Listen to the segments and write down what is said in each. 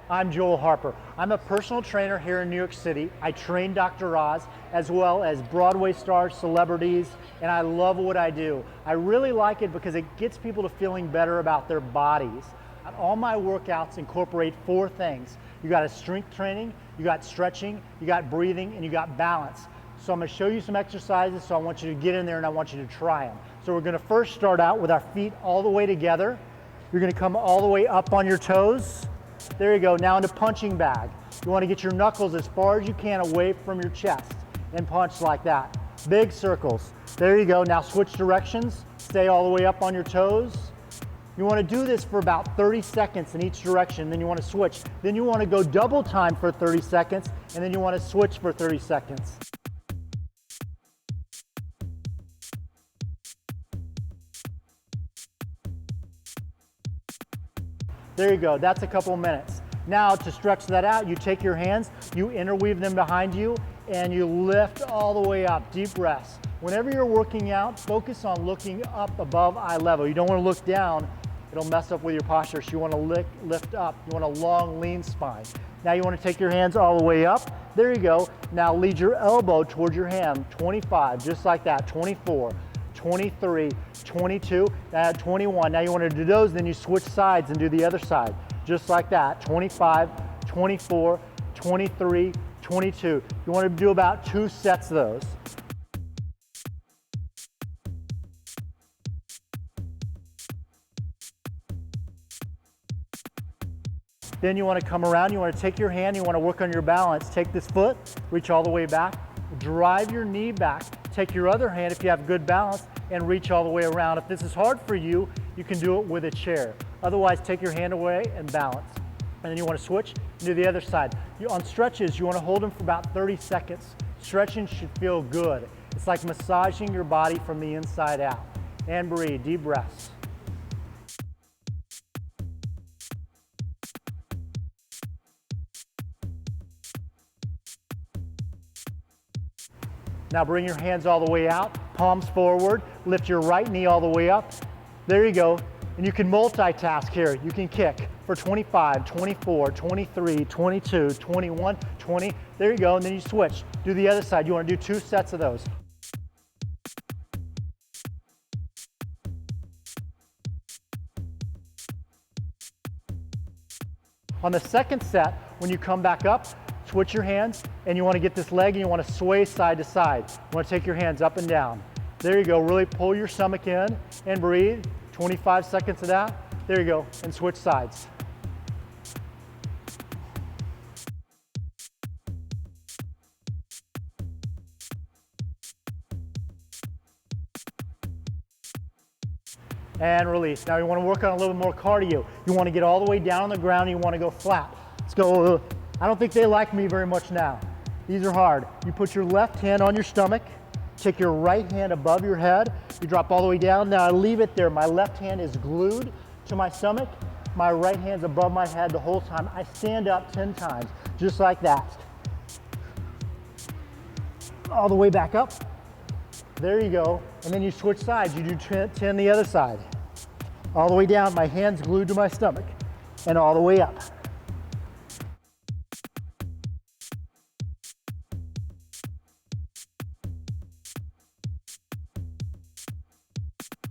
I'm Joel Harper. I'm a personal trainer here in New York City. I train Dr. Oz as well as Broadway stars, celebrities, and I love what I do. I really like it because it gets people to feeling better about their bodies. All my workouts incorporate 4 things. You got a strength training, you got stretching, you got breathing, and you got balance. So I'm going to show you some exercises, so I want you to get in there and I want you to try them. So we're going to first start out with our feet all the way together. You're going to come all the way up on your toes. There you go. Now into punching bag. You want to get your knuckles as far as you can away from your chest and punch like that. Big circles. There you go. Now switch directions. Stay all the way up on your toes. You want to do this for about 30 seconds in each direction, then you want to switch. Then you want to go double time for 30 seconds, and then you want to switch for 30 seconds. There you go, that's a couple of minutes. Now to stretch that out, you take your hands, you interweave them behind you, and you lift all the way up, deep breaths. Whenever you're working out, focus on looking up above eye level. You don't want to look down, it'll mess up with your posture, so you want to lift up. You want a long, lean spine. Now you want to take your hands all the way up. There you go. Now lead your elbow towards your hand, 25, just like that, 24. 23, 22, 21. Now you want to do those, then you switch sides and do the other side. Just like that, 25, 24, 23, 22. You want to do about 2 sets of those. Then you want to come around, you want to take your hand, you want to work on your balance. Take this foot, reach all the way back, drive your knee back. Take your other hand, if you have good balance, and reach all the way around. If this is hard for you, you can do it with a chair. Otherwise, take your hand away and balance. And then you want to switch and do the other side. On stretches, you want to hold them for about 30 seconds. Stretching should feel good. It's like massaging your body from the inside out. And breathe, deep breaths. Now bring your hands all the way out, palms forward, lift your right knee all the way up. There you go. And you can multitask here. You can kick for 25, 24, 23, 22, 21, 20. There you go, and then you switch. Do the other side. You want to do 2 sets of those. On the second set, when you come back up, switch your hands, and you want to get this leg and you want to sway side to side. You want to take your hands up and down. There you go. Really pull your stomach in and breathe. 25 seconds of that. There you go. And switch sides. And release. Now you want to work on a little more cardio. You want to get all the way down on the ground and you want to go flat. Let's go. I don't think they like me very much now. These are hard. You put your left hand on your stomach, take your right hand above your head, you drop all the way down. Now I leave it there. My left hand is glued to my stomach, my right hand's above my head the whole time. I stand up 10 times, just like that. All the way back up. There you go. And then you switch sides. You do 10 the other side. All the way down, my hand's glued to my stomach, and all the way up.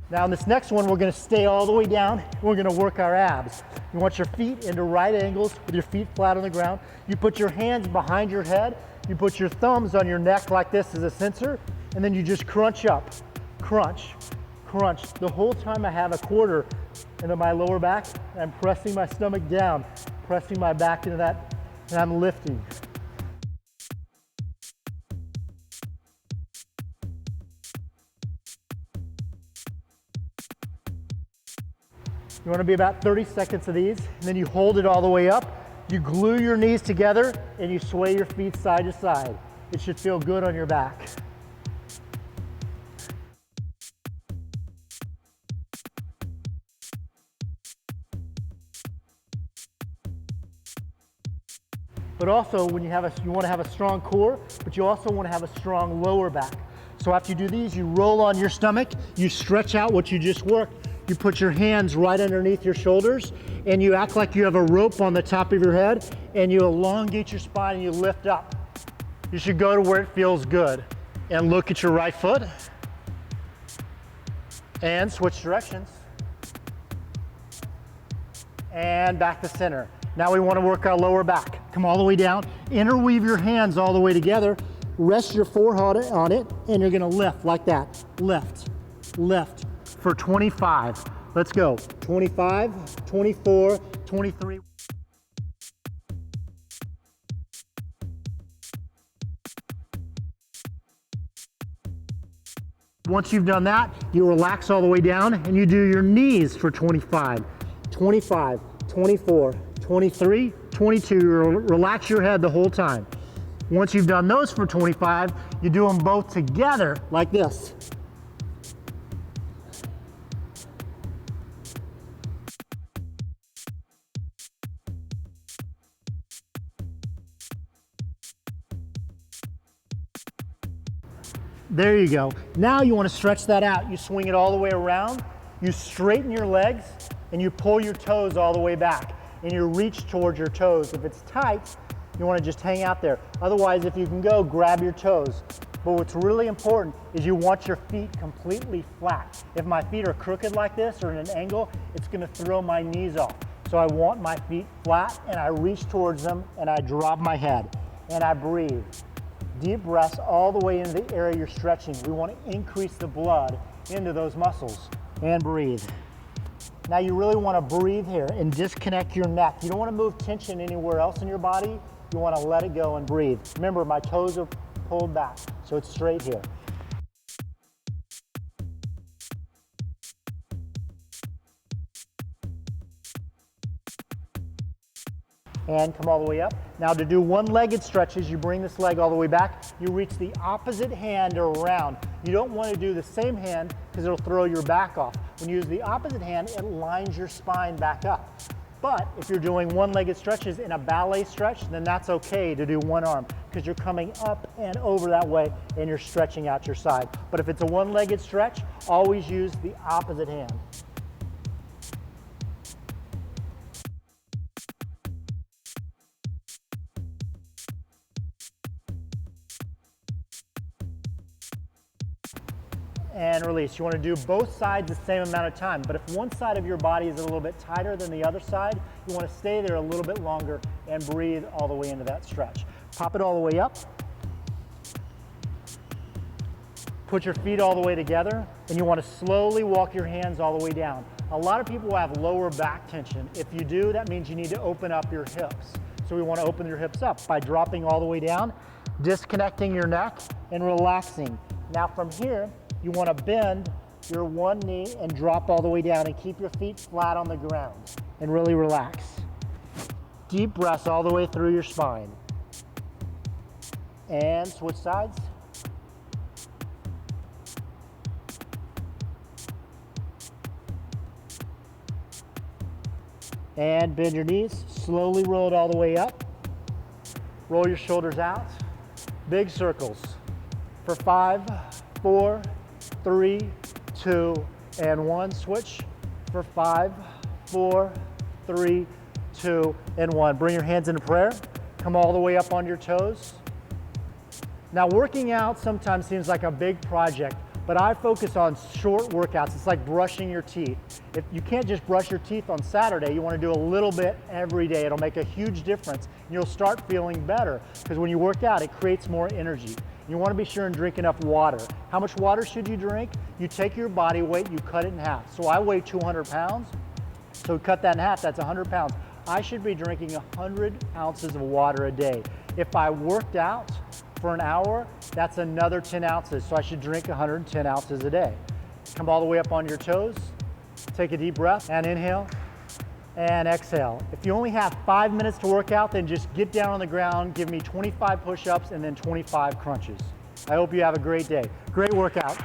Now in this next one, we're going to stay all the way down. We're going to work our abs. You want your feet into right angles with your feet flat on the ground. You put your hands behind your head. You put your thumbs on your neck like this as a sensor, and then you just crunch up. Crunch, crunch. The whole time I have a quarter into my lower back, and I'm pressing my stomach down, pressing my back into that, and I'm lifting. You want to be about 30 seconds of these, and then you hold it all the way up. You glue your knees together, and you sway your feet side to side. It should feel good on your back. But also, when you want to have a strong core, but you also want to have a strong lower back. So after you do these, you roll on your stomach, you stretch out what you just worked, you put your hands right underneath your shoulders and you act like you have a rope on the top of your head and you elongate your spine and you lift up. You should go to where it feels good and look at your right foot and switch directions and back to center. Now we want to work our lower back. Come all the way down, interweave your hands all the way together, rest your forehead on it, and you're gonna lift like that. Lift, lift for 25. Let's go. 25, 24, 23. Once you've done that, you relax all the way down and you do your knees for 25, 25, 24, 23, 22. You relax your head the whole time. Once you've done those for 25, you do them both together like this. There you go. Now you want to stretch that out. You swing it all the way around, you straighten your legs, and you pull your toes all the way back. And you reach towards your toes. If it's tight, you want to just hang out there. Otherwise, if you can go, grab your toes. But what's really important is you want your feet completely flat. If my feet are crooked like this or in an angle, it's going to throw my knees off. So I want my feet flat and I reach towards them and I drop my head and I breathe. Deep breaths all the way into the area you're stretching. We want to increase the blood into those muscles and breathe. Now you really want to breathe here and disconnect your neck. You don't want to move tension anywhere else in your body. You want to let it go and breathe. Remember, my toes are pulled back, so it's straight here. And come all the way up. Now to do one-legged stretches, you bring this leg all the way back. You reach the opposite hand around. You don't want to do the same hand because it'll throw your back off. When you use the opposite hand, it lines your spine back up. But if you're doing one-legged stretches in a ballet stretch, then that's okay to do one arm because you're coming up and over that way and you're stretching out your side. But if it's a one-legged stretch, always use the opposite hand. And release. You want to do both sides the same amount of time, but if one side of your body is a little bit tighter than the other side, you want to stay there a little bit longer and breathe all the way into that stretch. Pop it all the way up. Put your feet all the way together, and you want to slowly walk your hands all the way down. A lot of people have lower back tension. If you do, that means you need to open up your hips. So we want to open your hips up by dropping all the way down, disconnecting your neck, and relaxing. Now from here, you want to bend your one knee and drop all the way down and keep your feet flat on the ground and really relax. Deep breaths all the way through your spine. And switch sides. And bend your knees, slowly roll it all the way up. Roll your shoulders out. Big circles for 5, 4, 3, 2, and 1. Switch for 5, 4, 3, 2, and 1. Bring your hands into prayer. Come all the way up on your toes. Now, working out sometimes seems like a big project, but I focus on short workouts. It's like brushing your teeth. If you can't just brush your teeth on Saturday, you want to do a little bit every day. It'll make a huge difference, and you'll start feeling better because when you work out, it creates more energy. You want to be sure and drink enough water. How much water should you drink? You take your body weight, you cut it in half. So I weigh 200 pounds, so cut that in half, that's 100 pounds. I should be drinking 100 ounces of water a day. If I worked out for an hour, that's another 10 ounces, so I should drink 110 ounces a day. Come all the way up on your toes, take a deep breath, and inhale, and exhale. If you only have 5 minutes to work out, then just get down on the ground, give me 25 push-ups, and then 25 crunches. I hope you have a great day. Great workout.